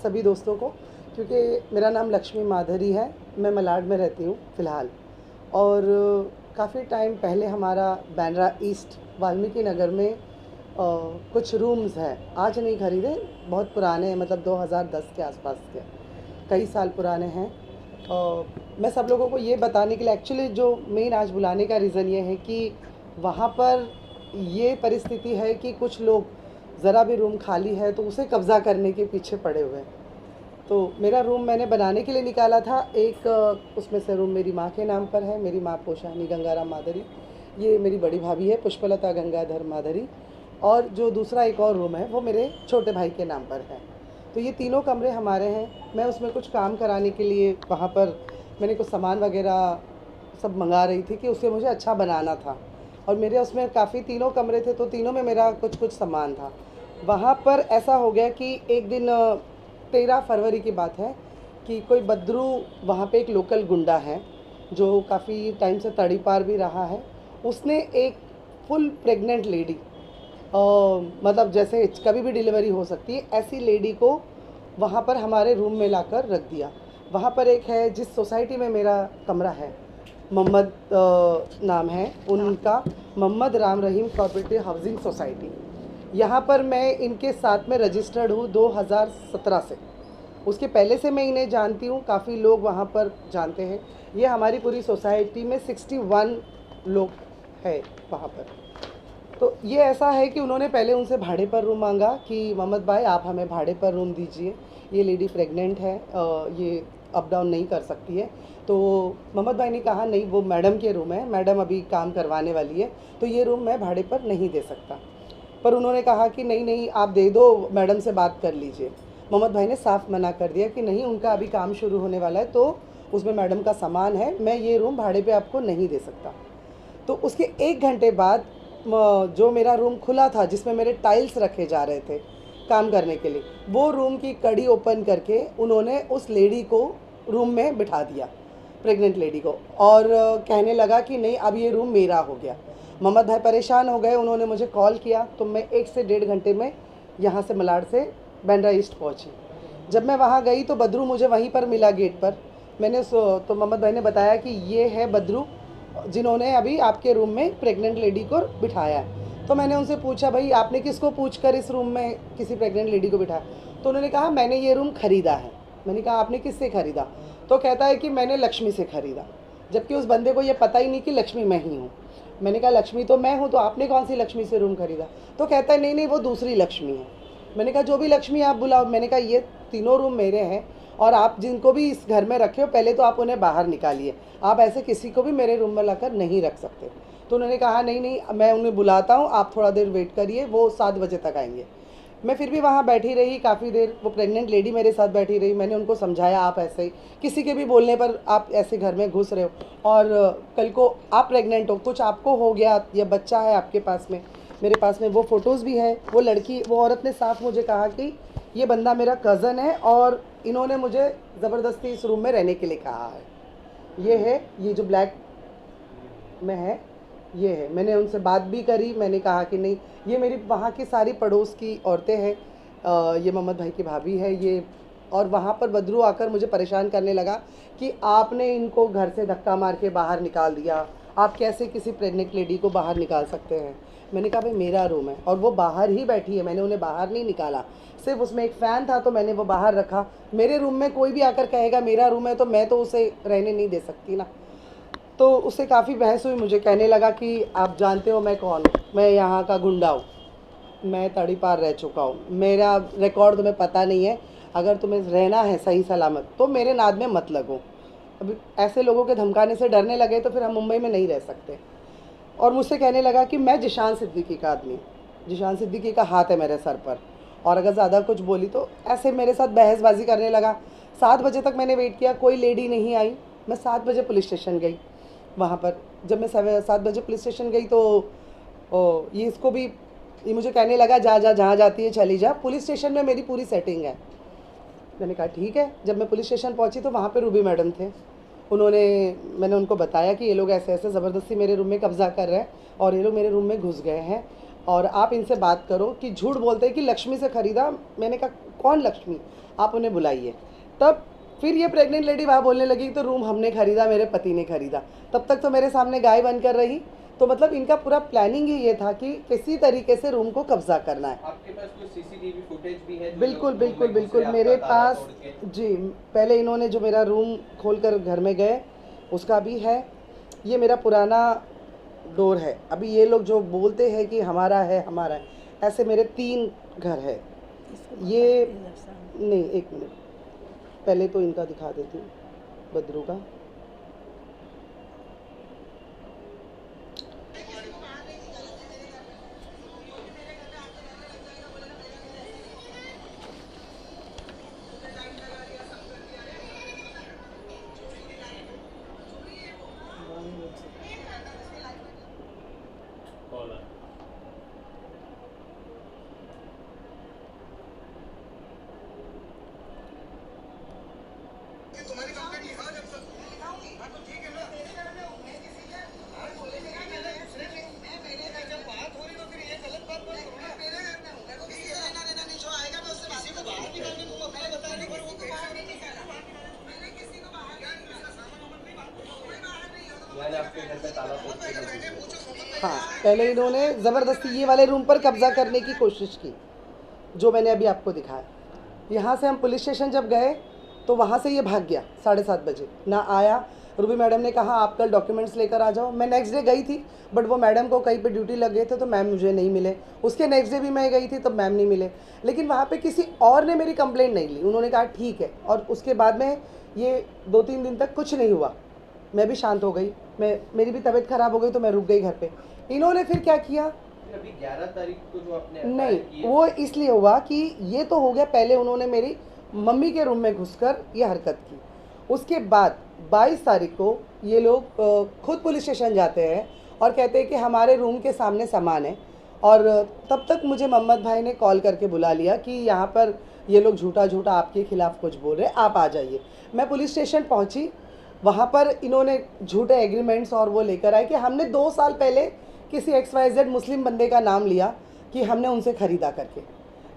सभी दोस्तों को, क्योंकि मेरा नाम लक्ष्मी माधरी है। मैं मलाड में रहती हूँ फ़िलहाल, और काफ़ी टाइम पहले हमारा बांद्रा ईस्ट वाल्मीकि नगर में कुछ रूम्स हैं। आज नहीं खरीदे, बहुत पुराने हैं, मतलब 2010 के आसपास के, कई साल पुराने हैं। मैं सब लोगों को ये बताने के लिए, एक्चुअली जो मेन आज बुलाने का रीज़न ये है कि वहाँ पर ये परिस्थिति है कि कुछ लोग ज़रा भी रूम खाली है तो उसे कब्ज़ा करने के पीछे पड़े हुए हैं। तो मेरा रूम मैंने बनाने के लिए निकाला था। एक उसमें से रूम मेरी माँ के नाम पर है, मेरी माँ पोशानी गंगाराम माधरी, ये मेरी बड़ी भाभी है पुष्पलता गंगाधर माधरी, और जो दूसरा एक और रूम है वो मेरे छोटे भाई के नाम पर है। तो ये तीनों कमरे हमारे हैं। मैं उसमें कुछ काम कराने के लिए वहाँ पर मैंने कुछ सामान वगैरह सब मंगा रही थी कि उसे मुझे अच्छा बनाना था, और मेरे उसमें काफ़ी तीनों कमरे थे, तो तीनों में मेरा कुछ कुछ सामान था। वहाँ पर ऐसा हो गया कि एक दिन 13 फरवरी की बात है कि कोई बद्रू, वहाँ पे एक लोकल गुंडा है जो काफ़ी टाइम से तड़ीपार भी रहा है, उसने एक फुल प्रेग्नेंट लेडी, मतलब जैसे कभी भी डिलीवरी हो सकती है, ऐसी लेडी को वहाँ पर हमारे रूम में लाकर रख दिया। वहाँ पर एक है, जिस सोसाइटी में मेरा कमरा है, मोहम्मद नाम है उनका, Mohammad Ram Rahim cooperative housing society. यहाँ पर मैं इनके साथ में रजिस्टर्ड हूँ 2017 से। उसके पहले से मैं इन्हें जानती हूँ, काफ़ी लोग वहाँ पर जानते हैं। ये हमारी पूरी सोसाइटी में 61 लोग हैं वहाँ पर। तो ये ऐसा है कि उन्होंने पहले उनसे भाड़े पर रूम मांगा कि मोहम्मद भाई आप हमें भाड़े पर रूम दीजिए, ये लेडी प्रेग्नेंट है, ये अप डाउन नहीं कर सकती है। तो मोहम्मद भाई ने कहा नहीं, वो मैडम के रूम है, मैडम अभी काम करवाने वाली है, तो ये रूम मैं भाड़े पर नहीं दे सकता। पर उन्होंने कहा कि नहीं नहीं आप दे दो, मैडम से बात कर लीजिए। मोहम्मद भाई ने साफ मना कर दिया कि नहीं, उनका अभी काम शुरू होने वाला है, तो उसमें मैडम का सामान है, मैं ये रूम भाड़े पे आपको नहीं दे सकता। तो उसके 1 घंटे बाद जो मेरा रूम खुला था जिसमें मेरे टाइल्स रखे जा रहे थे काम करने के लिए, वो रूम की कड़ी ओपन करके उन्होंने उस लेडी को रूम में बिठा दिया, प्रेग्नेंट लेडी को, और कहने लगा कि नहीं अब ये रूम मेरा हो गया। मोहम्मद भाई परेशान हो गए, उन्होंने मुझे कॉल किया, तो मैं 1 से 1.5 घंटे में यहाँ से मलाड से बांद्रा ईस्ट पहुँची। जब मैं वहाँ गई तो बद्रू मुझे वहीं पर मिला गेट पर। तो मोहम्मद भाई ने बताया कि ये है बद्रू जिन्होंने अभी आपके रूम में प्रेग्नेंट लेडी को बिठाया है। तो मैंने उनसे पूछा भाई आपने किसको पूछकर इस रूम में किसी प्रेग्नेंट लेडी को बिठाया? तो उन्होंने कहा मैंने ये रूम ख़रीदा है। मैंने कहा आपने किससे ख़रीदा? तो कहता है कि मैंने लक्ष्मी से ख़रीदा, जबकि उस बंदे को ये पता ही नहीं कि लक्ष्मी मैं ही हूँ। मैंने कहा लक्ष्मी तो मैं हूँ, तो आपने कौन सी लक्ष्मी से रूम ख़रीदा? तो कहता है नहीं नहीं वो दूसरी लक्ष्मी है। मैंने कहा जो भी लक्ष्मी आप बुलाओ। मैंने कहा ये तीनों रूम मेरे हैं, और आप जिनको भी इस घर में रखे हो पहले तो आप उन्हें बाहर निकालिए, आप ऐसे किसी को भी मेरे रूम में लाकर नहीं रख सकते। तो उन्होंने कहा नहीं नहीं मैं उन्हें बुलाता हूँ, आप थोड़ा देर वेट करिए, वो 7 बजे तक आएंगे। मैं फिर भी वहाँ बैठी रही काफ़ी देर, वो प्रेग्नेंट लेडी मेरे साथ बैठी रही। मैंने उनको समझाया आप ऐसे किसी के भी बोलने पर आप ऐसे घर में घुस रहे हो, और कल को आप प्रेग्नेंट हो, कुछ आपको हो गया या बच्चा है आपके पास में, मेरे पास में वो फ़ोटोज़ भी है। वो लड़की, वो औरत ने साफ मुझे कहा कि ये बंदा मेरा कज़न है और इन्होंने मुझे ज़बरदस्ती इस रूम में रहने के लिए कहा है। ये है, ये जो ब्लैक में है ये है। मैंने उनसे बात भी करी, मैंने कहा कि नहीं, ये मेरी वहाँ की सारी पड़ोस की औरतें हैं, ये मोहम्मद भाई की भाभी है ये। और वहाँ पर बद्रू आकर मुझे परेशान करने लगा कि आपने इनको घर से धक्का मार के बाहर निकाल दिया, आप कैसे किसी प्रेग्नेंट लेडी को बाहर निकाल सकते हैं? मैंने कहा भाई मेरा रूम है और वो बाहर ही बैठी है, मैंने उन्हें बाहर नहीं निकाला, सिर्फ उसमें एक फ़ैन था तो मैंने वो बाहर रखा। मेरे रूम में कोई भी आकर कहेगा मेरा रूम है तो मैं तो उसे रहने नहीं दे सकती ना। तो उससे काफ़ी बहस हुई, मुझे कहने लगा कि आप जानते हो मैं कौन हूँ, मैं यहाँ का गुंडा हूँ, मैं तड़ीपार रह चुका हूँ, मेरा रिकॉर्ड तुम्हें पता नहीं है, अगर तुम्हें रहना है सही सलामत तो मेरे नाद में मत लगो। अभी ऐसे लोगों के धमकाने से डरने लगे तो फिर हम मुंबई में नहीं रह सकते। और मुझसे कहने लगा कि मैं जिशान सिद्दीकी का आदमी, जिशान सिद्दीकी का हाथ है मेरे सर पर, और अगर ज़्यादा कुछ बोली तो ऐसे मेरे साथ बहसबाजी करने लगा। 7 बजे तक मैंने वेट किया, कोई लेडी नहीं आई। मैं 7 बजे पुलिस स्टेशन गई। वहाँ पर जब मैं 7 बजे पुलिस स्टेशन गई तो ये इसको भी, ये मुझे कहने लगा जा जा जहाँ जाती है चली जा, पुलिस स्टेशन में मेरी पूरी सेटिंग है। मैंने कहा ठीक है। जब मैं पुलिस स्टेशन पहुँची तो वहाँ पर रूबी मैडम थे। मैंने उनको बताया कि ये लोग ऐसे ऐसे ज़बरदस्ती मेरे रूम में कब्ज़ा कर रहे हैं और ये लोग मेरे रूम में घुस गए हैं और आप इनसे बात करो कि झूठ बोलते हैं कि लक्ष्मी से ख़रीदा। मैंने कहा कौन लक्ष्मी, आप उन्हें बुलाइए। तब फिर ये प्रेग्नेंट लेडी वहाँ बोलने लगी तो रूम हमने ख़रीदा, मेरे पति ने ख़रीदा। तब तक तो मेरे सामने गाय बनकर रही। तो मतलब इनका पूरा प्लानिंग ही ये था कि किसी तरीके से रूम को कब्जा करना है। आपके पास कोई सीसीटीवी फुटेज भी है? बिल्कुल बिल्कुल बिल्कुल मेरे पास जी। पहले इन्होंने जो मेरा रूम खोलकर घर में गए उसका भी है। ये मेरा पुराना डोर है। अभी ये लोग जो बोलते हैं कि हमारा है हमारा है, ऐसे मेरे 3 घर है। ये नहीं, 1 मिनट पहले तो इनका दिखा देती हूँ, बद्रू का। तुम्हारी कंप्लेंट लिखा जब तक हाँ तो ठीक है ना। जब बात हो रही तो फिर ये गलत बात बोल रहे हो। मेरे घर में हूँ, मेरे को किसी से लेना देना नहीं। जो आएगा मैं उससे किसी को बाहर निकालने को अपना बताने को वो बाहर नहीं निकाला। मैंने किसी को बाहर नहीं निकाला। सामान नहीं बात कोई बाहर नहीं है। यानी आपके घर पे ताला तोड़ के हाँ, पहले इन्होंने ज़बरदस्ती ये वाले रूम पर कब्जा करने की कोशिश की, जो मैंने अभी आपको दिखाया। यहाँ से हम पुलिस स्टेशन जब गए तो वहाँ से ये भाग गया 7:30 बजे, ना आया। रूबी मैडम ने कहा आप कल डॉक्यूमेंट्स लेकर आ जाओ। मैं नेक्स्ट डे गई थी, बट वो मैडम को कहीं पे ड्यूटी लग गए थे तो मैम मुझे नहीं मिले। उसके नेक्स्ट डे भी मैं गई थी तब मैम नहीं मिले। लेकिन वहाँ पे किसी और ने मेरी कंप्लेंट नहीं ली। उन्होंने कहा ठीक है, और उसके बाद में ये 2-3 दिन तक कुछ नहीं हुआ। मैं भी शांत हो गई, मेरी भी तबीयत ख़राब हो गई तो मैं रुक गई घर पे। इन्होंने फिर क्या किया, अभी 11 तारीख को जो आपने नहीं वो इसलिए हुआ कि ये तो हो गया, पहले उन्होंने मेरी मम्मी के रूम में घुसकर ये हरकत की। उसके बाद 22 तारीख को ये लोग खुद पुलिस स्टेशन जाते हैं और कहते हैं कि हमारे रूम के सामने सामान है। और तब तक मुझे मोहम्मद भाई ने कॉल करके बुला लिया कि यहाँ पर ये लोग झूठा झूठा आपके खिलाफ़ कुछ बोल रहे हैं, आप आ जाइए। मैं पुलिस स्टेशन पहुँची, वहाँ पर इन्होंने झूठे एग्रीमेंट्स और वो लेकर आए कि हमने 2 साल पहले किसी XYZ मुस्लिम बंदे का नाम लिया कि हमने उनसे ख़रीदा करके।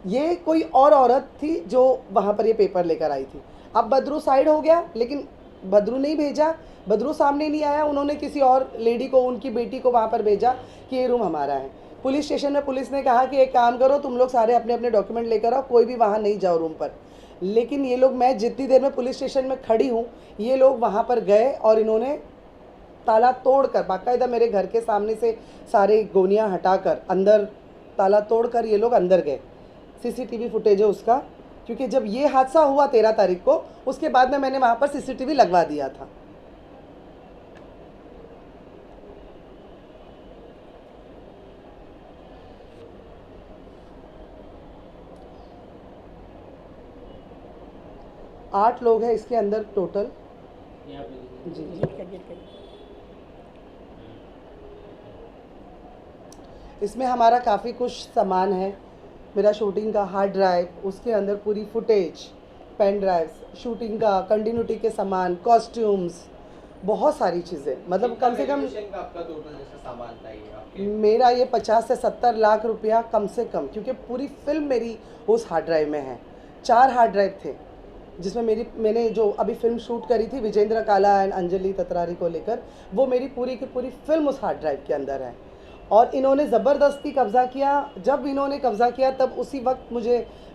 ये कोई और औरत थी जो वहाँ पर ये पेपर लेकर आई थी। अब बद्रू साइड हो गया, लेकिन बद्रू नहीं भेजा, बद्रू सामने नहीं आया। उन्होंने किसी और लेडी को, उनकी बेटी को वहाँ पर भेजा कि ये रूम हमारा है। पुलिस स्टेशन में पुलिस ने कहा कि एक काम करो, तुम लोग सारे अपने अपने डॉक्यूमेंट लेकर आओ, कोई भी वहाँ नहीं जाओ रूम पर। लेकिन ये लोग, मैं जितनी देर में पुलिस स्टेशन में खड़ी हूँ, ये लोग वहाँ पर गए और इन्होंने ताला तोड़कर, बाकायदा मेरे घर के सामने से सारे गोनियाँ हटाकर अंदर ताला तोड़कर ये लोग अंदर गए। CCTV फुटेज है उसका, क्योंकि जब ये हादसा हुआ 13 तारीख को, उसके बाद में मैंने वहाँ पर CCTV लगवा दिया था। आठ लोग हैं इसके अंदर टोटल जी। इसमें हमारा काफ़ी कुछ सामान है। मेरा शूटिंग का हार्ड ड्राइव, उसके अंदर पूरी फुटेज, पेन ड्राइव्स, शूटिंग का कंटिन्यूटी के सामान, कॉस्ट्यूम्स, बहुत सारी चीज़ें। मतलब कम से कम आपका टोटल जैसा सामान था ये आपके? मेरा ये 50 से 70 लाख रुपया कम से कम, क्योंकि पूरी फिल्म मेरी उस हार्ड ड्राइव में है। 4 हार्ड ड्राइव थे जिसमें मैंने जो अभी फिल्म शूट करी थी विजेंद्र काला एंड अंजलि ततरारी को लेकर, वो मेरी पूरी की पूरी फिल्म उस हार्ड ड्राइव के अंदर है। और इन्होंने ज़बरदस्ती कब्ज़ा किया। जब इन्होंने कब्ज़ा किया तब उसी वक्त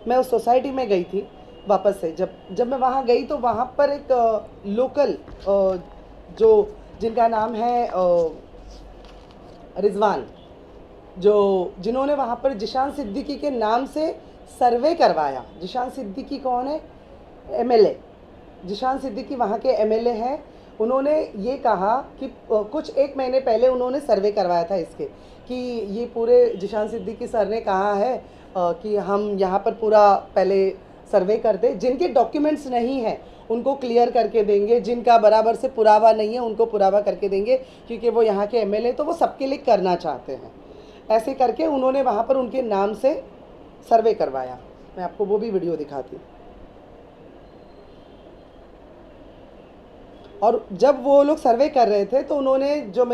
मैं उस सोसाइटी में गई थी वापस से। जब मैं वहाँ गई तो वहाँ पर एक लोकल जिनका नाम है रिजवान, जिन्होंने वहाँ पर जिशान सिद्दीकी के नाम से सर्वे करवाया। जिशान सिद्दीकी कौन है? MLA जिशान सिद्दीकी वहाँ के MLA हैं। उन्होंने ये कहा कि कुछ 1 महीने पहले उन्होंने सर्वे करवाया था इसके, कि ये पूरे जिशान सिद्दीकी सर ने कहा है कि हम यहाँ पर पूरा पहले सर्वे कर दें, जिनके डॉक्यूमेंट्स नहीं हैं उनको क्लियर करके देंगे, जिनका बराबर से पुरावा नहीं है उनको पुरावा करके देंगे, क्योंकि वो यहाँ के MLA तो वो सबके लिए करना चाहते हैं। ऐसे करके उन्होंने वहाँ पर उनके नाम से सर्वे करवाया। मैं आपको वो भी वीडियो दिखाती हूँ। और जब वो लोग सर्वे कर रहे थे तो उन्होंने जो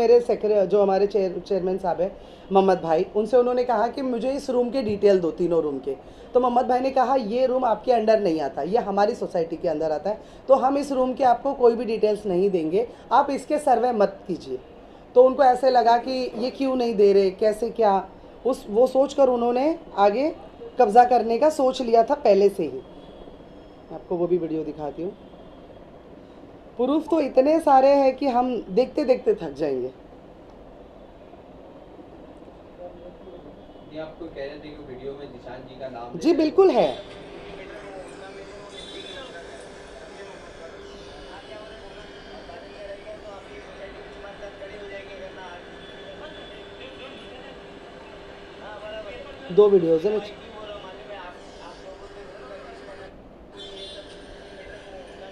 हमारे चेयरमैन साहब हैं मोहम्मद भाई, उनसे उन्होंने कहा कि मुझे इस रूम के डिटेल दो, तीनों रूम के। तो मोहम्मद भाई ने कहा ये रूम आपके अंडर नहीं आता, ये हमारी सोसाइटी के अंदर आता है, तो हम इस रूम के आपको कोई भी डिटेल्स नहीं देंगे, आप इसके सर्वे मत कीजिए। तो उनको ऐसे लगा कि ये क्यों नहीं दे रहे, कैसे क्या, वो सोच कर उन्होंने आगे कब्ज़ा करने का सोच लिया था पहले से ही। आपको वो भी वीडियो दिखाती हूँ। प्रूफ तो इतने सारे हैं कि हम देखते देखते थक जाएंगे। ये आपको कह रहे थे कि वीडियो में जिशान जी का नाम जी बिल्कुल है। दो वीडियोज़ हैं।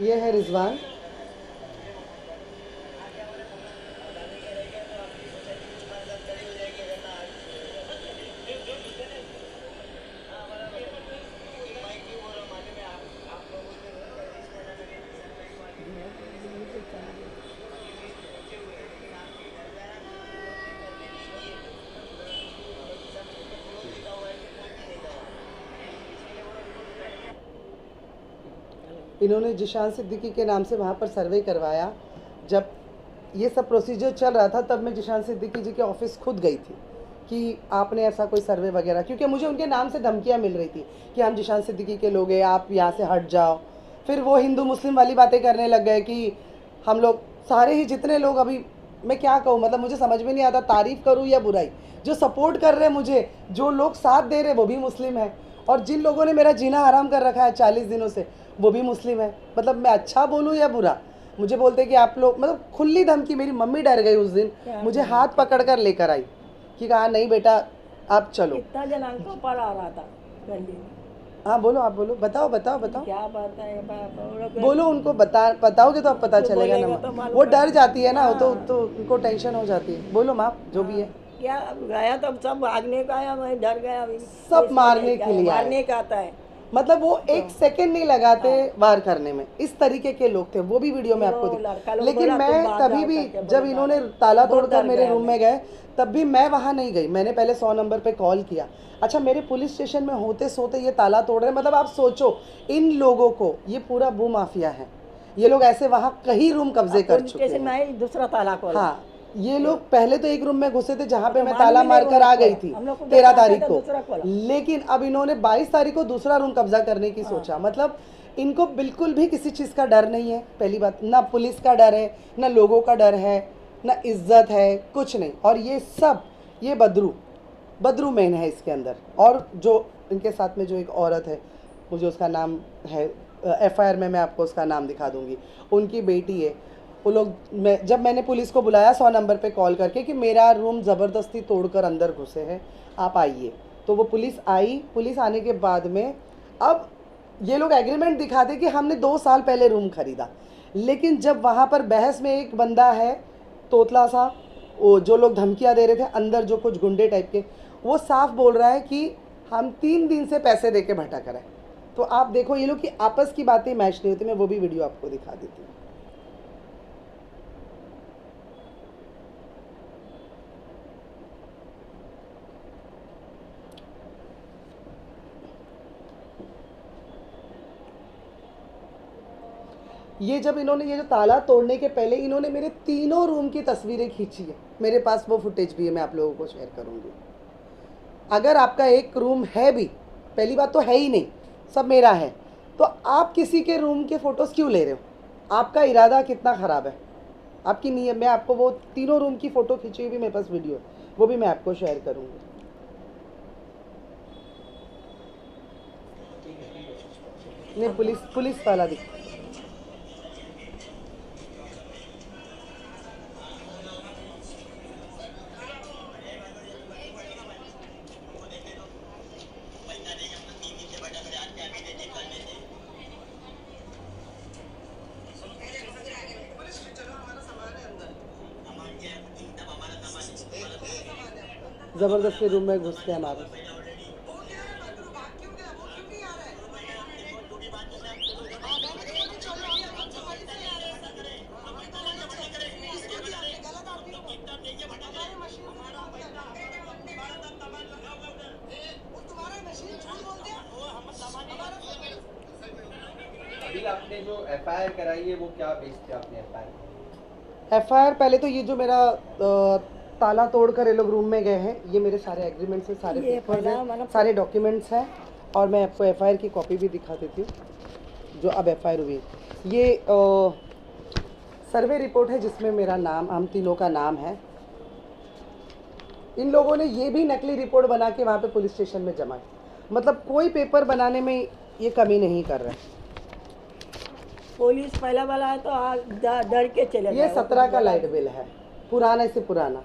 ये है रिजवान, इन्होंने जिशान सिद्दीकी के नाम से वहाँ पर सर्वे करवाया। जब ये सब प्रोसीजर चल रहा था तब मैं जिशान सिद्दीकी जी के ऑफिस खुद गई थी कि आपने ऐसा कोई सर्वे वगैरह, क्योंकि मुझे उनके नाम से धमकियाँ मिल रही थी कि हम जिशान सिद्दीकी के लोग हैं, आप यहाँ से हट जाओ। फिर वो हिंदू मुस्लिम वाली बातें करने लग गए कि हम लोग सारे ही जितने लोग, अभी मैं क्या कहूँ, मतलब मुझे समझ में नहीं आता तारीफ़ करूँ या बुराई। जो सपोर्ट कर रहे हैं मुझे, जो लोग साथ दे रहे हैं वो भी मुस्लिम है, और जिन लोगों ने मेरा जीना हराम कर रखा है 40 दिनों से वो भी मुस्लिम है। मतलब मैं अच्छा बोलूँ या बुरा, मुझे बोलते कि आप लोग, मतलब खुली धमकी। मेरी मम्मी डर गई उस दिन, मुझे हाथ पकड़ कर लेकर आई कि कहा नहीं बेटा आप चलो। कितना जनांकों पर आ रहा था गली में। हाँ बोलो, आप बोलो, बताओ बताओ बताओ, क्या बात है बोलो, उनको बताओगे तो अब पता तो चलेगा बोलेगा ना। तो मालूम वो डर पड़ेगा। जाती है ना, हाँ। तो उनको टेंशन हो जाती है। बोलो माँ, जो भी है। क्या गया तो सब भागने का आया, मैं डर गया अभी। सब मारने के लिए आए। मारने का आता है। मतलब वो एक सेकंड नहीं लगाते वार करने में, इस तरीके के लोग थे। वो भी वीडियो में आपको लड़का लोग लेकिन बोला, मैं तुम बाहर कभी जाओ भी, करके जब बोला, इन्होंने ताला बहुत तोड़कर डर मेरे गया रूम मैं। में गए तब भी मैं वहाँ नहीं गई। मैंने पहले 100 नंबर पे कॉल किया। अच्छा, मेरे पुलिस स्टेशन में होते सोते ये ताला तोड़ रहे हैं। मतलब आप सोचो, इन लोगों को, ये पूरा भू माफिया है, ये लोग ऐसे वहाँ कई रूम कब्जे कर चुके स्टेशन हैं। में दूसरा ताला खोला। हाँ, ये लोग पहले तो एक रूम में घुसे थे जहाँ पे तो मैं मालूम ताला ही नहीं मारकर आ वो गई खोला। थी हम लोग को 13 बताया तारीख था को। दूसरा खोला। लेकिन अब इन्होंने 22 तारीख को दूसरा रूम कब्जा करने की सोचा। मतलब इनको बिल्कुल भी किसी चीज़ का डर नहीं है। पहली बात, ना पुलिस का डर है, ना लोगों का डर है, ना इज्जत है, कुछ नहीं। और ये सब, ये बदरू मैन है इसके अंदर। और जो इनके साथ में जो एक औरत है, मुझे उसका नाम है, FIR में मैं आपको उसका नाम दिखा दूंगी, उनकी बेटी है। वो लोग, जब मैंने पुलिस को बुलाया 100 नंबर पे कॉल करके कि मेरा रूम ज़बरदस्ती तोड़कर अंदर घुसे हैं, आप आइए, तो वो पुलिस आई। पुलिस आने के बाद में अब ये लोग एग्रीमेंट दिखाते कि हमने 2 साल पहले रूम खरीदा। लेकिन जब वहाँ पर बहस में एक बंदा है तोतला सा, वो जो लोग धमकियाँ दे रहे थे अंदर, जो कुछ गुंडे टाइप के, वो साफ बोल रहा है कि हम 3 दिन से पैसे दे के भटक रहे हैं। तो आप देखो, ये लोग की आपस की बातें मैच नहीं होती। मैं वो भी वीडियो आपको दिखा देती हूँ। ये जब इन्होंने, ये जो ताला तोड़ने के पहले इन्होंने मेरे तीनों रूम की तस्वीरें खींची है। मेरे पास वो फुटेज भी है, मैं आप लोगों को शेयर करूँगी। अगर आपका एक रूम है भी, पहली बात तो है ही नहीं, सब मेरा है, तो आप किसी के रूम के फ़ोटोज़ क्यों ले रहे हो? आपका इरादा कितना ख़राब है, आपकी नीयत। मैं आपको वो तीनों रूम की फ़ोटो खींची हुई भी मेरे पास वीडियो है, वो भी मैं आपको शेयर करूँगी। नहीं, पुलिस वाला दिखा। ज़बरदस्ती रूम में घुस के हमारे तुम्हारे मशीन हमारा पैसा हमारा सामान लगा हुआ उधर वो तुम्हारा मशीन झूठ बोलते हैं वो हम सामान अभी आपने जो एफआईआर कराई है वो क्या बेस पे आपने एफआईआर? एफआईआर पहले तो ये जो मेरा ताला तोड़कर ये लोग रूम में गए हैं, ये मेरे सारे एग्रीमेंट्स हैं, सारे ये पेपर्स पहला हैं, मतलब- सारे डॉक्यूमेंट्स हैं। और मैं आपको एफआईआर की कॉपी भी दिखा देती हूँ जो अब एफआईआर हुई। ये सर्वे रिपोर्ट है जिसमें मेरा नाम, हम तीनों का नाम है। इन लोगों ने ये भी नकली रिपोर्ट बना के वहाँ पे पुलिस स्टेशन में जमा की। मतलब कोई पेपर बनाने में ये कमी नहीं कर रहे। पुलिस पहला वाला है तो डर के चले ये जाओ। 17 का लाइट बिल है, पुराने से पुराना।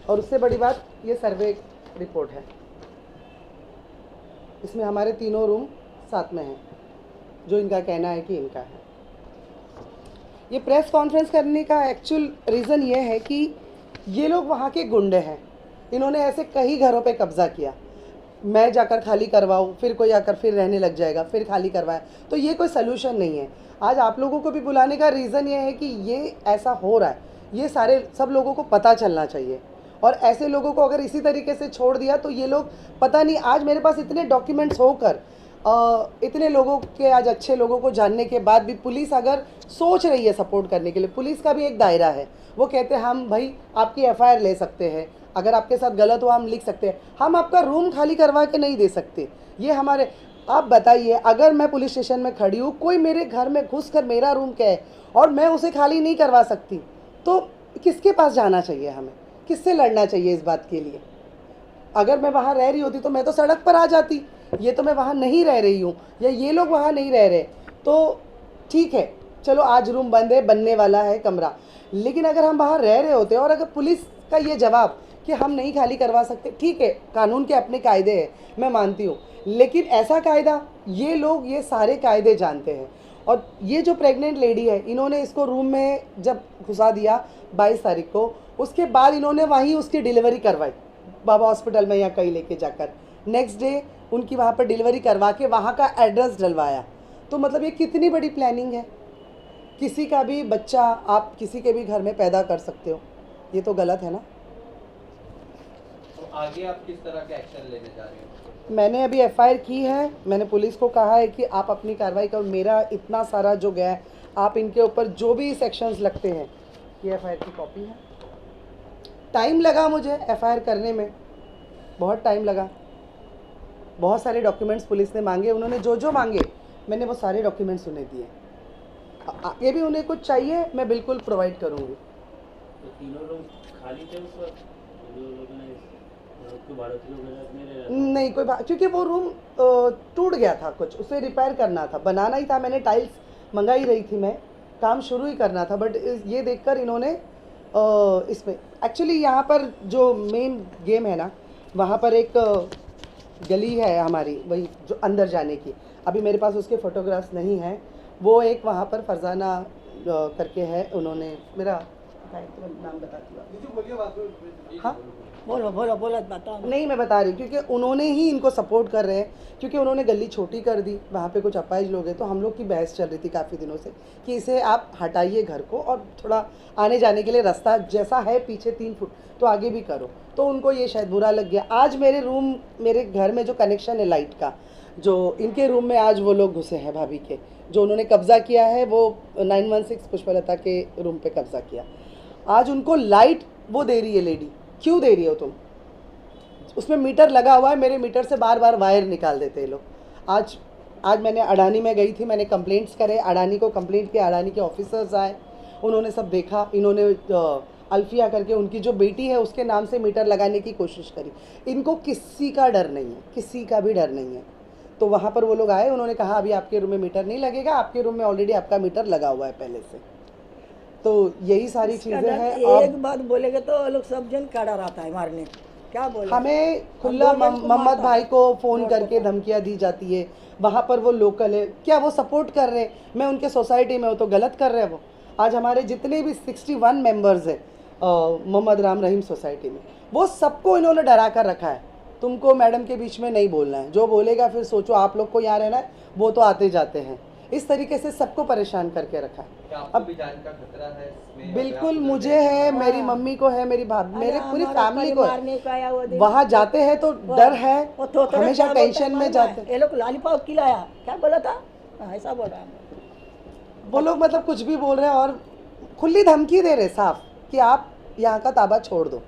और उससे बड़ी बात ये सर्वे रिपोर्ट है, इसमें हमारे तीनों रूम साथ में हैं, जो इनका कहना है कि इनका है। ये प्रेस कॉन्फ्रेंस करने का एक्चुअल रीज़न ये है कि ये लोग वहाँ के गुंडे हैं। इन्होंने ऐसे कई घरों पे कब्जा किया, मैं जाकर खाली करवाऊँ, फिर कोई आकर फिर रहने लग जाएगा, फिर खाली करवाए, तो ये कोई सलूशन नहीं है। आज आप लोगों को भी बुलाने का रीज़न ये है कि ये ऐसा हो रहा है, ये सारे सब लोगों को पता चलना चाहिए। और ऐसे लोगों को अगर इसी तरीके से छोड़ दिया तो ये लोग पता नहीं, आज मेरे पास इतने डॉक्यूमेंट्स होकर इतने लोगों के, आज अच्छे लोगों को जानने के बाद भी पुलिस अगर सोच रही है सपोर्ट करने के लिए, पुलिस का भी एक दायरा है। वो कहते हैं हम भाई आपकी एफआईआर ले सकते हैं, अगर आपके साथ गलत हो हम लिख सकते हैं, हम आपका रूम खाली करवा के नहीं दे सकते। ये हमारे, आप बताइए अगर मैं पुलिस स्टेशन में खड़ी हूँ, कोई मेरे घर में घुस कर मेरा रूम क्या है और मैं उसे खाली नहीं करवा सकती, तो किसके पास जाना चाहिए, हमें किससे लड़ना चाहिए इस बात के लिए? अगर मैं वहाँ रह रही होती तो मैं तो सड़क पर आ जाती। ये तो मैं वहाँ नहीं रह रही हूँ, या ये लोग वहाँ नहीं रह रहे, तो ठीक है, चलो आज रूम बंद है, बनने वाला है कमरा। लेकिन अगर हम वहाँ रह रहे होते और अगर पुलिस का ये जवाब कि हम नहीं खाली करवा सकते, ठीक है, कानून के अपने कायदे हैं, मैं मानती हूँ, लेकिन ऐसा कायदा, ये लोग ये सारे कायदे जानते हैं। और ये जो प्रेग्नेंट लेडी है, इन्होंने इसको रूम में जब घुसा दिया 22 तारीख को, उसके बाद इन्होंने वहीं उसकी डिलीवरी करवाई बाबा हॉस्पिटल में या कहीं लेके जाकर। नेक्स्ट डे उनकी वहाँ पर डिलीवरी करवा के वहाँ का एड्रेस डलवाया। तो मतलब ये कितनी बड़ी प्लानिंग है। किसी का भी बच्चा आप किसी के भी घर में पैदा कर सकते हो, ये तो गलत है ना। तो आगे आप किस तरह के एक्शन लेने जा रहे हो? मैंने अभी एफआईआर की है, मैंने पुलिस को कहा है कि आप अपनी कार्रवाई करो। मेरा इतना सारा जो गया है, आप इनके ऊपर जो भी सेक्शंस लगते हैं, ये एफआईआर की कॉपी है। टाइम लगा मुझे एफआईआर करने में, बहुत टाइम लगा। बहुत सारे डॉक्यूमेंट्स पुलिस ने मांगे, उन्होंने जो जो मांगे मैंने वो सारे डॉक्यूमेंट्स उन्हें दिए। ये भी उन्हें कुछ चाहिए मैं बिल्कुल प्रोवाइड करूँगी। तो तीनों लोग खाली थे उस वक्त, जो लोगों ने उसको भाड़े पे लोग नहीं रह रहा था। नहीं कोई बात, क्योंकि वो रूम टूट गया था, कुछ उसे रिपेयर करना था, बनाना ही था। मैंने टाइल्स मंगाई रही थी, मैं काम शुरू ही करना था, बट ये देखकर इन्होंने इसमें एक्चुअली यहाँ पर जो मेन गेम है ना, वहाँ पर एक गली है हमारी, वही जो अंदर जाने की, अभी मेरे पास उसके फ़ोटोग्राफ्स नहीं हैं। वो एक वहाँ पर फरजाना करके है, उन्होंने मेरा नाम बताती हूँ। हाँ बोलो बोलो बोलो बताओ। नहीं मैं बता रही हूँ, क्योंकि उन्होंने ही इनको सपोर्ट कर रहे हैं, क्योंकि उन्होंने गली छोटी कर दी, वहाँ पे कुछ अपाहिज लोग हैं। तो हम लोग की बहस चल रही थी काफ़ी दिनों से कि इसे आप हटाइए घर को, और थोड़ा आने जाने के लिए रास्ता जैसा है पीछे 3 फुट तो आगे भी करो। तो उनको ये शायद बुरा लग गया। आज मेरे रूम, मेरे घर में जो कनेक्शन है लाइट का, जो इनके रूम में आज वो लोग घुसे हैं, भाभी के, जो उन्होंने कब्ज़ा किया है, वो 916 पुष्पलता के रूम पे कब्ज़ा किया। आज उनको लाइट वो दे रही है लेडी। क्यों दे रही हो तुम? उसमें मीटर लगा हुआ है, मेरे मीटर से बार बार वायर निकाल देते हैं लोग। आज मैंने अडानी में गई थी, मैंने कंप्लेंट्स करे, अडानी को कंप्लेंट किया, अडानी के ऑफिसर्स आए, उन्होंने सब देखा। इन्होंने अल्फिया करके उनकी जो बेटी है उसके नाम से मीटर लगाने की कोशिश करी। इनको किसी का डर नहीं है, किसी का भी डर नहीं है। तो वहाँ पर वो लोग आए, उन्होंने कहा अभी आपके रूम में मीटर नहीं लगेगा, आपके रूम में ऑलरेडी आपका मीटर लगा हुआ है पहले से। तो यही सारी चीज़ें हैं। एक बात बोलेगे तो लोग सब जन खड़ा रहता है मारने। क्या बोले? हमें खुला मोहम्मद भाई को फ़ोन करके धमकियाँ दी जाती है। वहाँ पर वो लोकल है, क्या वो सपोर्ट कर रहे हैं? मैं उनके सोसाइटी में हूँ तो गलत कर रहे हैं वो। आज हमारे जितने भी 61 मेंबर्स हैं मोहम्मद राम रहीम सोसाइटी में, वो सबको इन्होंने डरा कर रखा है, तुमको मैडम के बीच में नहीं बोलना है, जो बोलेगा फिर सोचो आप लोग को यहाँ रहना है, वो तो आते जाते हैं। इस तरीके से सबको परेशान करके रखा है। क्या आपको भी जान का खतरा है इसमें? बिल्कुल, अगर आप मुझे है, मेरी मम्मी को है, मेरी भाभी, मेरे पूरी फैमिली को मारने का आया वो है। दिन। वहाँ जाते हैं तो डर है, वो थोड़ा हमेशा क्या बोलता है टेंशन में मालूम जाते है? हैं। ये लोग लॉलीपॉप खिलाया, क्या बोला था? हाँ, ऐसा बोल रहा है। वो लोग मतलब कुछ भी बोल रहे हैं और खुली धमकी दे रहे साफ कि आप यहाँ का ताबा छोड़ दो।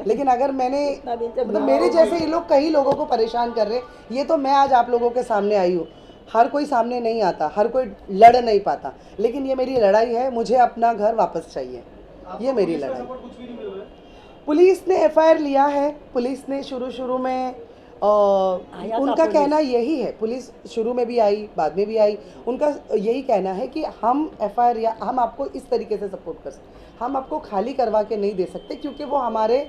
लेकिन अगर मैंने इतना दिन से मतलब मेरे जैसे ये लोग कई लोगों को परेशान कर रहे, ये तो मैं आज आप लोगों के सामने आई हूँ। हर कोई सामने नहीं आता, हर कोई लड़ नहीं पाता, लेकिन ये मेरी लड़ाई है, मुझे अपना घर वापस चाहिए, ये मेरी लड़ाई। पुलिस ने एफआईआर लिया है। पुलिस ने शुरू में आया था उनका पुलिस। कहना यही है, पुलिस शुरू में भी आई, बाद में भी आई, उनका यही कहना है कि हम एफआईआर या हम आपको इस तरीके से सपोर्ट कर सकते, हम आपको खाली करवा के नहीं दे सकते क्योंकि वो हमारे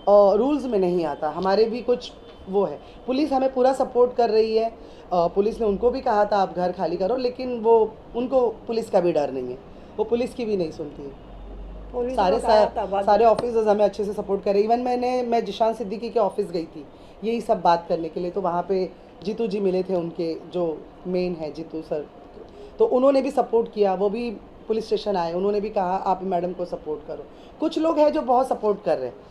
रूल्स में नहीं आता, हमारे भी कुछ वो है। पुलिस हमें पूरा सपोर्ट कर रही है। पुलिस ने उनको भी कहा था आप घर खाली करो, लेकिन वो उनको पुलिस का भी डर नहीं है, वो पुलिस की भी नहीं सुनती है। पुलिस सारे को कहा था, बाद- सारे ऑफिसर्स हमें अच्छे से सपोर्ट कर रहे हैं। इवन मैं जिशान सिद्दीकी के ऑफिस गई थी यही सब बात करने के लिए, तो वहाँ पे जीतू जी मिले थे, उनके जो मेन है जीतू सर, तो उन्होंने भी सपोर्ट किया। वो भी पुलिस स्टेशन आए, उन्होंने भी कहा आप मैडम को सपोर्ट करो। कुछ लोग हैं जो बहुत सपोर्ट कर रहे हैं।